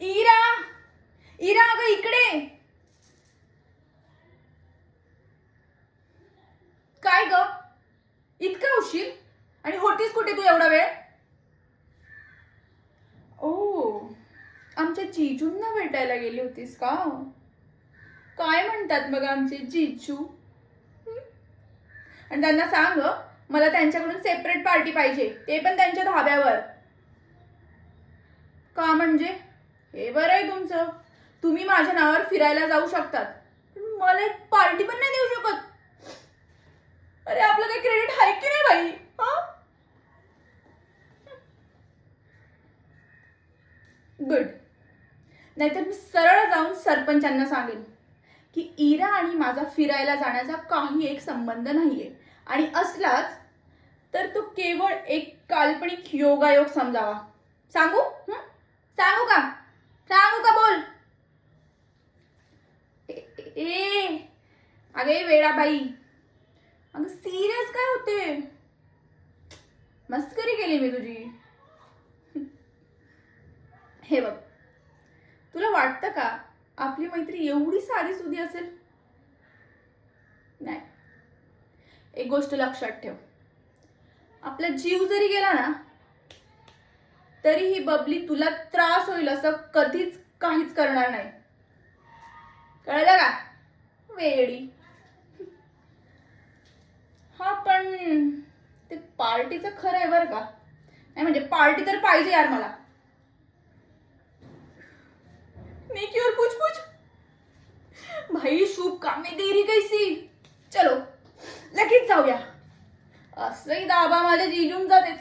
इरा, इरा अगं इकडे. काय ग, इतका उशीर? आणि होतीस कुठे तू एवढा वेळ? ओ, आमच्या जीजूंना भेटायला गेली होतीस का? काय म्हणतात मग आमचे जीजू? आणि त्यांना सांग मला त्यांच्याकडून सेपरेट पार्टी पाहिजे, ते पण त्यांच्या धाब्यावर. का म्हणजे? हे बरं आहे तुमचं, तुम्ही माझ्या नावावर फिरायला जाऊ शकतात, पण मला एक पार्टी पण नाही देऊ शकत. अरे आपलं काही क्रेडिट आहे की नाही बाई? गुड. नाहीतर मी सरळ जाऊन सरपंचांना सांगेन की इरा आणि माझा फिरायला जाण्याचा काही एक संबंध नाहीये, आणि असलाच तर तो केवळ एक काल्पनिक योगायोग समजावा. सांगू? सांगू का? सांगू का? बोल. ए अगे वेडाबाई, अगं सिरियस काय होते? मस्करी केली मी तुझी. हे बघ, तुला वाटतं का आपली मैत्री एवढी साधी सुधी असेल? नाही. एक गोष्ट लक्षात ठेव, आपला जीव जरी गेला ना तरी ही बबली तुला त्रास होईल असं कधीच काहीच करणार नाही. कळलं का? वेडी. हा पण ते पार्टीचं खरं आहे बरं का? नाही म्हणजे पार्टी तर पाहिजे यार मला. नेकी और पूछ पूछ. भाई शुभ काम में देरी कैसी? चलो लगेच जाऊया. असंही दाबा माझ्या जीजून जाते.